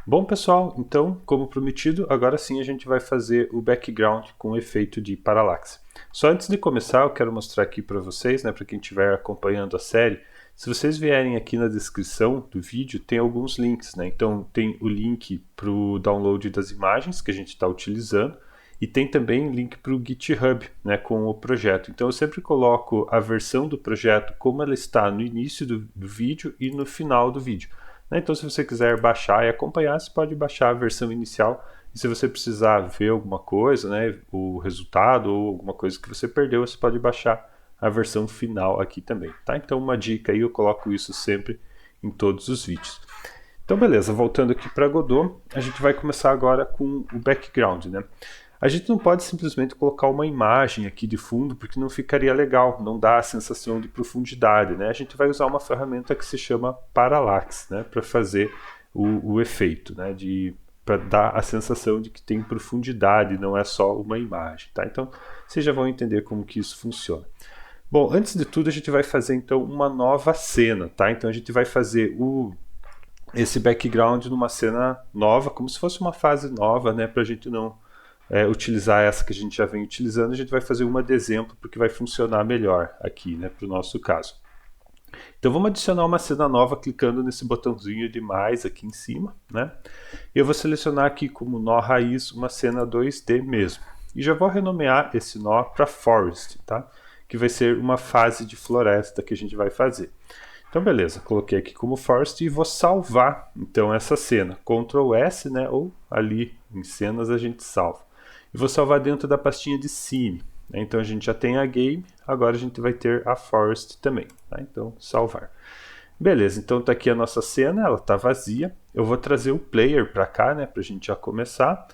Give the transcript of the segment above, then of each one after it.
Bom, pessoal, então, como prometido, agora sim a gente vai fazer o background com o efeito de paralaxe. Só antes de começar, eu quero mostrar aqui para vocês, para quem estiver acompanhando a série, se vocês vierem aqui na descrição do vídeo, tem alguns links, Então, tem o link para o download das imagens que a gente está utilizando e tem também link para o GitHub, com o projeto. Então, eu sempre coloco a versão do projeto como ela está no início do vídeo e no final do vídeo. Então, se você quiser baixar e acompanhar, você pode baixar a versão inicial. E se você precisar ver alguma coisa, o resultado ou alguma coisa que você perdeu, você pode baixar a versão final aqui também. Tá? Então, uma dica aí, eu coloco isso sempre em todos os vídeos. Então, beleza, voltando aqui para Godot, a gente vai começar agora com o background. A gente não pode simplesmente colocar uma imagem aqui de fundo, porque não ficaria legal, não dá a sensação de profundidade. A gente vai usar uma ferramenta que se chama Parallax, para fazer o efeito, para dar a sensação de que tem profundidade, não é só uma imagem. Tá? Então, vocês já vão entender como que isso funciona. Bom, antes de tudo, a gente vai fazer então uma nova cena. Tá? Então, a gente vai fazer esse background numa cena nova, como se fosse uma fase nova, para a gente não utilizar essa que a gente já vem utilizando. A gente vai fazer uma de exemplo porque vai funcionar melhor aqui, para o nosso caso. Então vamos adicionar uma cena nova clicando nesse botãozinho de mais aqui em cima, Eu vou selecionar aqui como nó raiz uma cena 2D mesmo. E já vou renomear esse nó para Forest, tá? Que vai ser uma fase de floresta que a gente vai fazer. Então beleza, coloquei aqui como Forest e vou salvar então essa cena. Ctrl S, ou ali em cenas a gente salva. E vou salvar dentro da pastinha de Scene. Então a gente já tem a game, agora a gente vai ter a Forest também. Então salvar. Beleza, então está aqui a nossa cena, ela está vazia. Eu vou trazer o player para cá, para a gente já começar.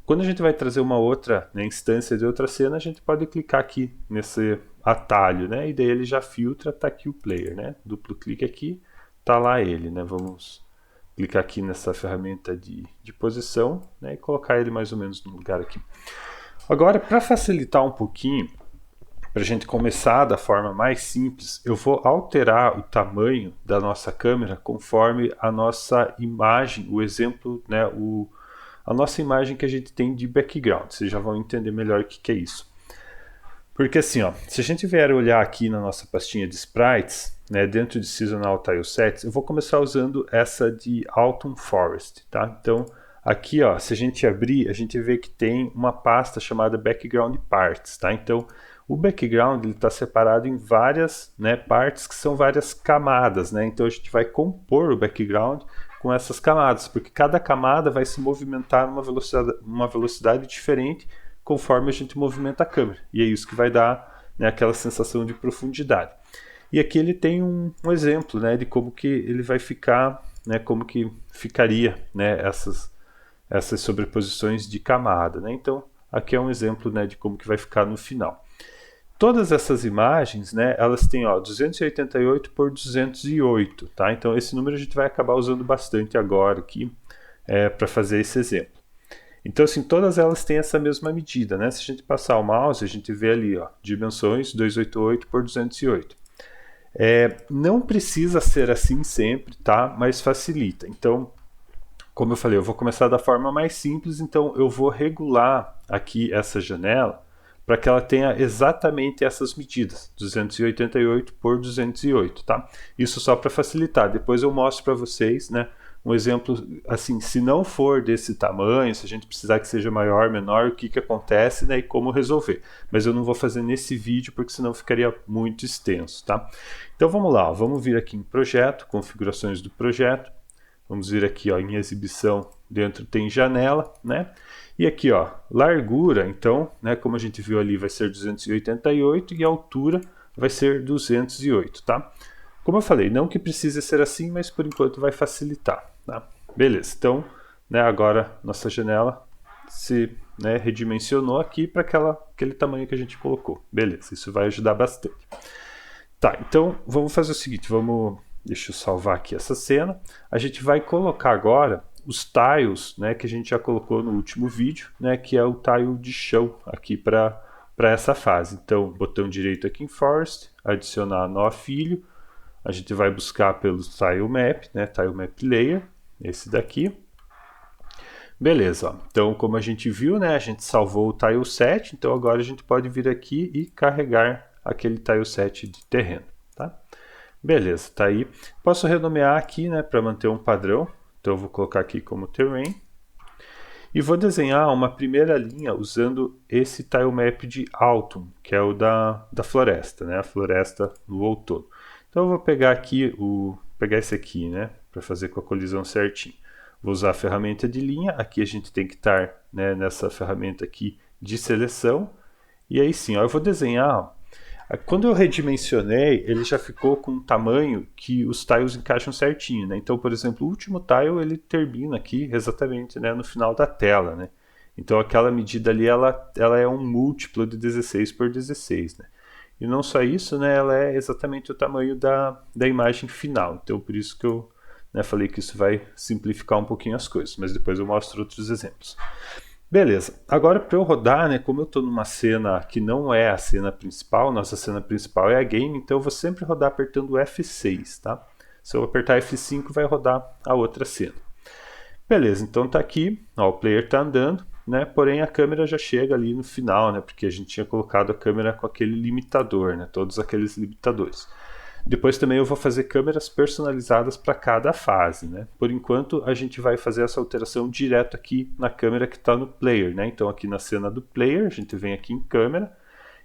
Quando a gente vai trazer uma outra instância de outra cena, a gente pode clicar aqui nesse atalho, e daí ele já filtra, está aqui o player, Duplo clique aqui, está lá ele, Vamos clicar aqui nessa ferramenta de posição, e colocar ele mais ou menos no lugar aqui. Agora, para facilitar um pouquinho, para a gente começar da forma mais simples, eu vou alterar o tamanho da nossa câmera conforme a nossa imagem, o exemplo, a nossa imagem que a gente tem de background. Vocês já vão entender melhor o que é isso. Porque assim, se a gente vier olhar aqui na nossa pastinha de sprites, dentro de Seasonal Tilesets, eu vou começar usando essa de Autumn Forest, tá? Então, aqui, se a gente abrir, a gente vê que tem uma pasta chamada Background Parts, tá? Então, o background está separado em várias partes que são várias camadas, Então, a gente vai compor o background com essas camadas, porque cada camada vai se movimentar numa velocidade diferente conforme a gente movimenta a câmera. E é isso que vai dar aquela sensação de profundidade. E aqui ele tem um exemplo de como que ele vai ficar, como que ficaria essas sobreposições de camada. Então, aqui é um exemplo de como que vai ficar no final. Todas essas imagens, elas têm 288 por 208, tá? Então, esse número a gente vai acabar usando bastante agora aqui para fazer esse exemplo. Então, assim, todas elas têm essa mesma medida, Se a gente passar o mouse, a gente vê ali, dimensões 288 por 208. Não precisa ser assim sempre, tá? Mas facilita. Então, como eu falei, eu vou começar da forma mais simples, então eu vou regular aqui essa janela para que ela tenha exatamente essas medidas, 288 por 208, tá? Isso só para facilitar. Depois eu mostro para vocês, um exemplo, assim, se não for desse tamanho, se a gente precisar que seja maior, menor, o que acontece, e como resolver. Mas eu não vou fazer nesse vídeo, porque senão ficaria muito extenso, tá? Então vamos lá, vamos vir aqui em projeto, configurações do projeto, vamos vir aqui em exibição, dentro tem janela, E aqui, largura, então, como a gente viu ali, vai ser 288 e a altura vai ser 208, tá? Como eu falei, não que precise ser assim, mas por enquanto vai facilitar, tá? Beleza, então, agora nossa janela se redimensionou aqui para aquele tamanho que a gente colocou. Beleza, isso vai ajudar bastante. Tá, então vamos fazer o seguinte, deixa eu salvar aqui essa cena. A gente vai colocar agora os tiles, que a gente já colocou no último vídeo, que é o tile de chão aqui para essa fase. Então, botão direito aqui em Forest, adicionar nó filho. A gente vai buscar pelo Tile Map, Tile Map Layer, esse daqui. Beleza, ó. Então como a gente viu, né, a gente salvou o tileset, então agora a gente pode vir aqui e carregar aquele tileset de terreno, tá? Beleza, tá aí. Posso renomear aqui, né, para manter um padrão, então eu vou colocar aqui como terrain. E vou desenhar uma primeira linha usando esse tilemap de autumn, que é o da floresta, né, a floresta no outono. Então eu vou pegar aqui, pegar esse aqui, né, para fazer com a colisão certinho. Vou usar a ferramenta de linha, aqui a gente tem que estar, né, nessa ferramenta aqui de seleção. E aí sim, ó, eu vou desenhar, ó, quando eu redimensionei, ele já ficou com um tamanho que os tiles encaixam certinho, né? Então, por exemplo, o último tile ele termina aqui exatamente, né, no final da tela, né? Então aquela medida ali, ela é um múltiplo de 16 por 16, né? E não só isso, né, ela é exatamente o tamanho da imagem final. Então por isso que eu, né, falei que isso vai simplificar um pouquinho as coisas, mas depois eu mostro outros exemplos. Beleza, agora para eu rodar, né, como eu estou numa cena que não é a cena principal, nossa cena principal é a game, então eu vou sempre rodar apertando F6, tá? Se eu apertar F5 vai rodar a outra cena. Beleza, então tá aqui, ó, o player tá andando, né, porém a câmera já chega ali no final, né, porque a gente tinha colocado a câmera com aquele limitador, né, todos aqueles limitadores. Depois também eu vou fazer câmeras personalizadas para cada fase, né? Por enquanto a gente vai fazer essa alteração direto aqui na câmera que está no player, né? Então aqui na cena do player a gente vem aqui em câmera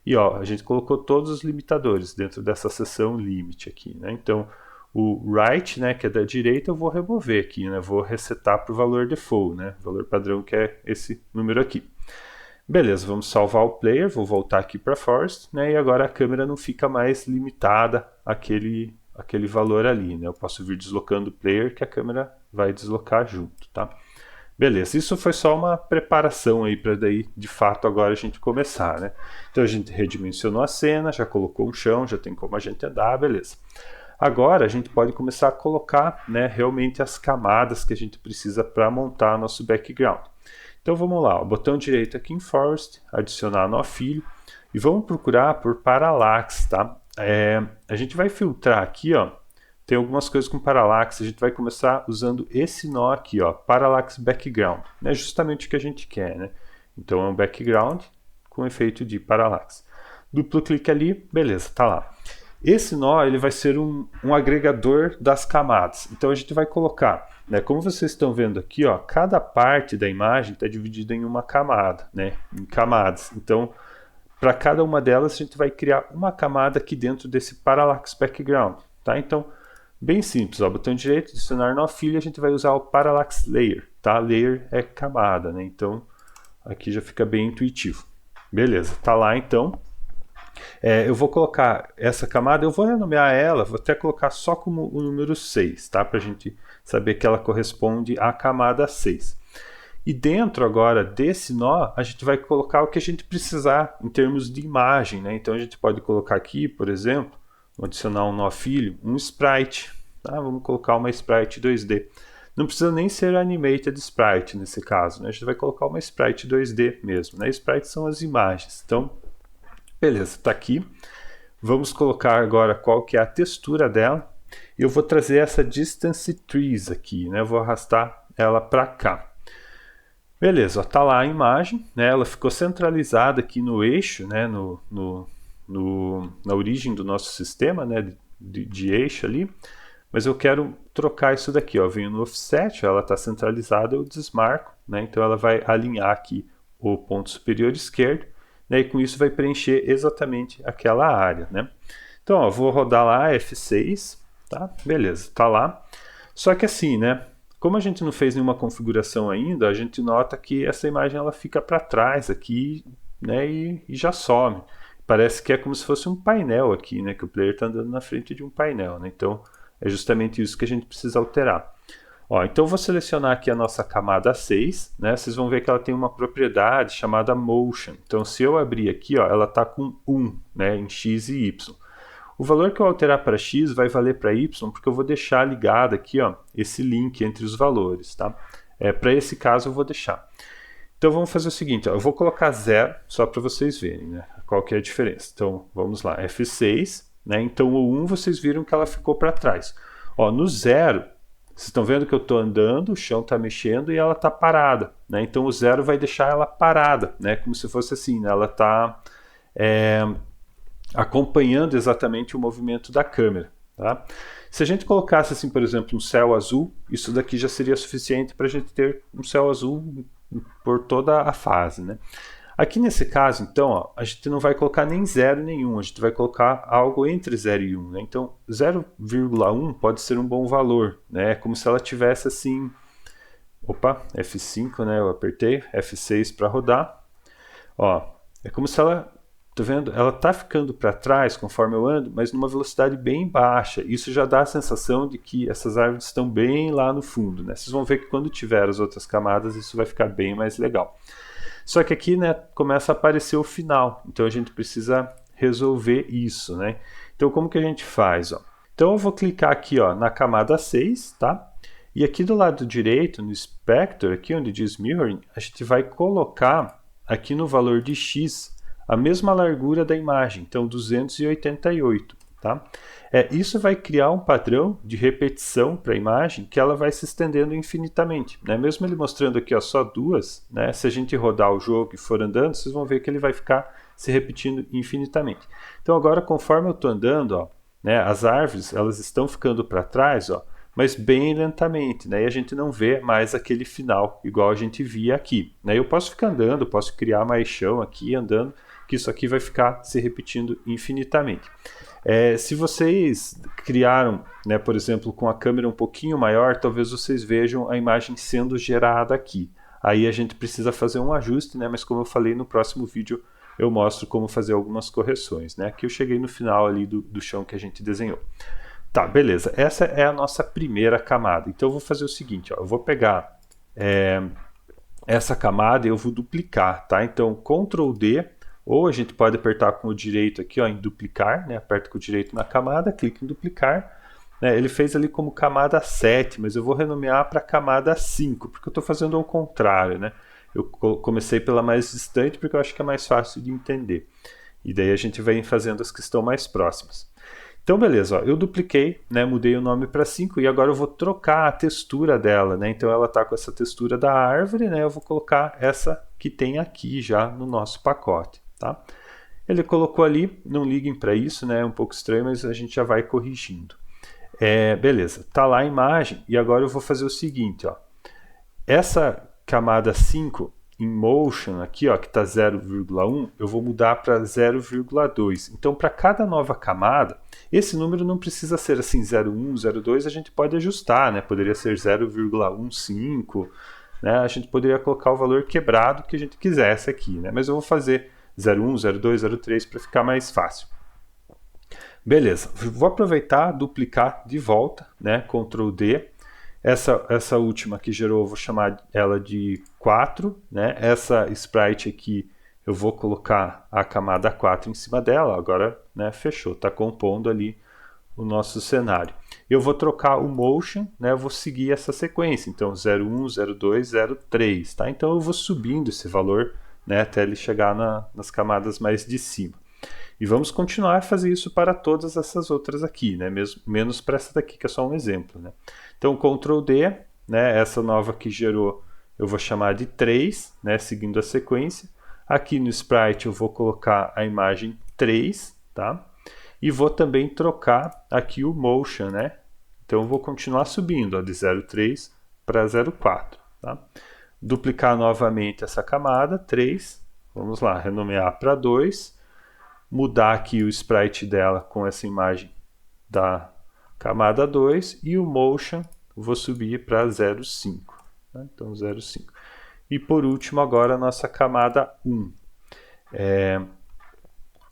e ó, a gente colocou todos os limitadores dentro dessa seção limit aqui, né? Então o right, né, que é da direita, eu vou remover aqui, né? Vou resetar para o valor default, né? O valor padrão que é esse número aqui. Beleza, vamos salvar o player, vou voltar aqui para Forest, né, e agora a câmera não fica mais limitada àquele valor ali, né, eu posso vir deslocando o player que a câmera vai deslocar junto, tá? Beleza, isso foi só uma preparação aí para daí, de fato, agora a gente começar, né? Então a gente redimensionou a cena, já colocou um chão, já tem como a gente andar, beleza. Agora a gente pode começar a colocar, né, realmente as camadas que a gente precisa para montar nosso background. Então vamos lá, o botão direito aqui em Forest, adicionar nó filho, e vamos procurar por Parallax, tá? A gente vai filtrar aqui, ó, tem algumas coisas com Parallax, a gente vai começar usando esse nó aqui, ó, Parallax Background, né? Justamente o que a gente quer, né? Então é um background com efeito de Parallax. Duplo clique ali, beleza, tá lá. Esse nó ele vai ser um agregador das camadas, então a gente vai colocar, né, como vocês estão vendo aqui, ó, cada parte da imagem está dividida em uma camada, né, em camadas. Então, para cada uma delas, a gente vai criar uma camada aqui dentro desse Parallax Background. Tá? Então, bem simples, ó, botão direito, adicionar nó filho, a gente vai usar o Parallax Layer. Tá? Layer é camada, né? Então aqui já fica bem intuitivo. Beleza, tá lá então. Eu vou colocar essa camada, eu vou renomear ela, vou até colocar só como o número 6, tá? Para a gente saber que ela corresponde à camada 6. E dentro agora desse nó, a gente vai colocar o que a gente precisar em termos de imagem, né? Então a gente pode colocar aqui, por exemplo, vou adicionar um nó filho, um sprite, tá? Vamos colocar uma sprite 2D. Não precisa nem ser animated sprite nesse caso, né? A gente vai colocar uma sprite 2D mesmo, né? Sprites são as imagens, então beleza, está aqui. Vamos colocar agora qual que é a textura dela. Eu vou trazer essa distance trees aqui, né? Vou arrastar ela para cá. Beleza, está lá a imagem, né? Ela ficou centralizada aqui no eixo, né? Na origem do nosso sistema, né? De eixo ali. Mas eu quero trocar isso daqui, ó. Eu venho no offset, ela está centralizada, eu desmarco, né? Então ela vai alinhar aqui o ponto superior esquerdo. Né, e com isso vai preencher exatamente aquela área, né? Então, ó, vou rodar lá F6, tá? Beleza, tá lá. Só que assim, né? Como a gente não fez nenhuma configuração ainda, a gente nota que essa imagem ela fica para trás aqui, né? E já some. Parece que é como se fosse um painel aqui, né? Que o player está andando na frente de um painel, né? Então, é justamente isso que a gente precisa alterar. Ó, então eu vou selecionar aqui a nossa camada 6, né? Vocês vão ver que ela tem uma propriedade chamada Motion. Então se eu abrir aqui, ó, ela está com 1, né, em X e Y. O valor que eu alterar para X vai valer para Y, porque eu vou deixar ligado aqui, ó, esse link entre os valores, tá? Para esse caso eu vou deixar. Então vamos fazer o seguinte, ó, eu vou colocar 0, só para vocês verem, né, qual que é a diferença. Então vamos lá, F6, né? Então o 1 vocês viram que ela ficou para trás. Ó, no 0... Vocês estão vendo que eu estou andando, o chão está mexendo e ela está parada, né? Então o 0 vai deixar ela parada, né? Como se fosse assim, né? Ela está acompanhando exatamente o movimento da câmera, tá? Se a gente colocasse assim, por exemplo, um céu azul, isso daqui já seria suficiente para a gente ter um céu azul por toda a fase, né? Aqui nesse caso, então, ó, a gente não vai colocar nem 0 nem 1, a gente vai colocar algo entre 0 e 1. Né? Então, 0,1 pode ser um bom valor, né? É como se ela tivesse assim... Opa, F5, né? Eu apertei, F6 para rodar. Ó, é como se ela... Tá vendo? Ela tá ficando para trás conforme eu ando, mas numa velocidade bem baixa. Isso já dá a sensação de que essas árvores estão bem lá no fundo, né? Vocês vão ver que quando tiver as outras camadas, isso vai ficar bem mais legal. Só que aqui, né, começa a aparecer o final. Então a gente precisa resolver isso, né? Então como que a gente faz, ó? Então eu vou clicar aqui, ó, na camada 6, tá? E aqui do lado direito, no Inspector, aqui onde diz Mirroring, a gente vai colocar aqui no valor de X a mesma largura da imagem, então 288, tá? Isso vai criar um padrão de repetição para a imagem que ela vai se estendendo infinitamente, né? Mesmo ele mostrando aqui, ó, só duas, né? Se a gente rodar o jogo e for andando, vocês vão ver que ele vai ficar se repetindo infinitamente. Então agora, conforme eu estou andando, ó, né, as árvores elas estão ficando para trás, ó, mas bem lentamente, né? E a gente não vê mais aquele final igual a gente via aqui, né? Eu posso ficar andando, posso criar mais chão aqui andando, que isso aqui vai ficar se repetindo infinitamente. Se vocês criaram, né, por exemplo, com a câmera um pouquinho maior, talvez vocês vejam a imagem sendo gerada aqui. Aí a gente precisa fazer um ajuste, né, mas como eu falei, no próximo vídeo eu mostro como fazer algumas correções. Né? Aqui eu cheguei no final ali do chão que a gente desenhou. Tá, beleza. Essa é a nossa primeira camada. Então eu vou fazer o seguinte, ó, eu vou pegar essa camada e eu vou duplicar, tá? Então Ctrl D, ou a gente pode apertar com o direito aqui, ó, em duplicar, né? Aperta com o direito na camada, clica em duplicar. Né? Ele fez ali como camada 7, mas eu vou renomear para camada 5, porque eu estou fazendo ao contrário, né? Eu comecei pela mais distante porque eu acho que é mais fácil de entender. E daí a gente vem fazendo as que estão mais próximas. Então, beleza, ó, eu dupliquei, né, mudei o nome para 5 e agora eu vou trocar a textura dela, né? Então ela está com essa textura da árvore, né? Eu vou colocar essa que tem aqui já no nosso pacote, tá? Ele colocou ali, não liguem para isso, né? É um pouco estranho, mas a gente já vai corrigindo. Beleza, tá lá a imagem e agora eu vou fazer o seguinte, ó. Essa camada 5 em motion aqui, ó, que está 0,1, eu vou mudar para 0,2. Então, para cada nova camada, esse número não precisa ser assim 0,1, 0,2, a gente pode ajustar, né? Poderia ser 0,15, né? A gente poderia colocar o valor quebrado que a gente quisesse aqui, né? Mas eu vou fazer 0,1, 0,2, 0,3 para ficar mais fácil. Beleza, vou aproveitar, duplicar de volta, né? Ctrl D. Essa última que gerou, eu vou chamar ela de 4, né? Essa sprite aqui, eu vou colocar a camada 4 em cima dela, agora, né, fechou, está compondo ali o nosso cenário. Eu vou trocar o motion, né, eu vou seguir essa sequência, então 0,1, 0,2, 0,3, tá? Então eu vou subindo esse valor, né, até ele chegar nas camadas mais de cima. E vamos continuar a fazer isso para todas essas outras aqui, né? Menos para essa daqui, que é só um exemplo. Né? Então, Ctrl D, né? Essa nova que gerou, eu vou chamar de 3, né? Seguindo a sequência. Aqui no Sprite eu vou colocar a imagem 3, tá? E vou também trocar aqui o Motion, né? Então, eu vou continuar subindo, ó, de 0,3 para 0,4, tá? Duplicar novamente essa camada, 3. Vamos lá, renomear para 2. Mudar aqui o sprite dela com essa imagem da camada 2 e o motion vou subir para 0,5, né? Então 0,5. E por último agora a nossa camada 1.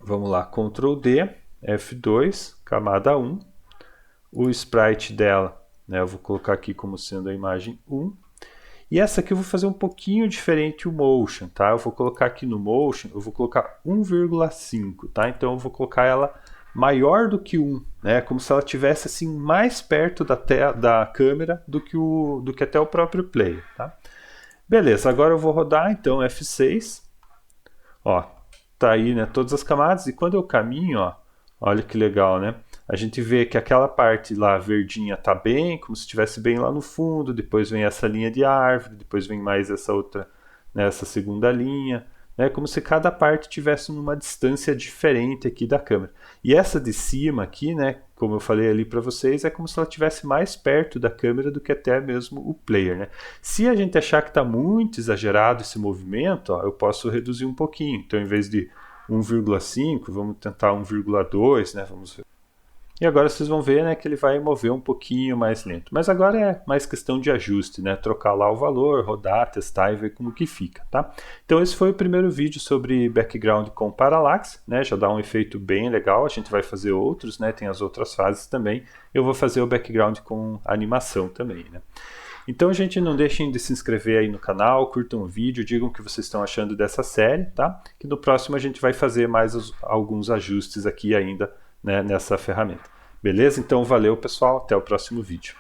Vamos lá, Ctrl D, F2, camada 1. O sprite dela, né, eu vou colocar aqui como sendo a imagem 1. E essa aqui eu vou fazer um pouquinho diferente o motion, tá? Eu vou colocar aqui no motion, eu vou colocar 1,5, tá? Então eu vou colocar ela maior do que 1, né? Como se ela estivesse assim mais perto da câmera do que até o próprio player, tá? Beleza, agora eu vou rodar então F6. Ó, tá aí, né, todas as camadas e quando eu caminho, ó, olha que legal, né? a gente vê que aquela parte lá verdinha tá bem, como se estivesse bem lá no fundo, depois vem essa linha de árvore, depois vem mais essa outra, né, essa segunda linha, né, como se cada parte tivesse numa distância diferente aqui da câmera. E essa de cima aqui, né, como eu falei ali para vocês, é como se ela estivesse mais perto da câmera do que até mesmo o player, né? Se a gente achar que está muito exagerado esse movimento, ó, eu posso reduzir um pouquinho. Então, em vez de 1,5, vamos tentar 1,2, né? Vamos ver. E agora vocês vão ver, né, que ele vai mover um pouquinho mais lento. Mas agora é mais questão de ajuste, né? Trocar lá o valor, rodar, testar e ver como que fica, tá? Então esse foi o primeiro vídeo sobre background com parallax, né? Já dá um efeito bem legal. A gente vai fazer outros, né? Tem as outras fases também. Eu vou fazer o background com animação também, né? Então, gente, não deixem de se inscrever aí no canal, curtam o vídeo, digam o que vocês estão achando dessa série, tá? Que no próximo a gente vai fazer mais alguns ajustes aqui ainda, né, nessa ferramenta. Beleza? Então, valeu, pessoal. Até o próximo vídeo.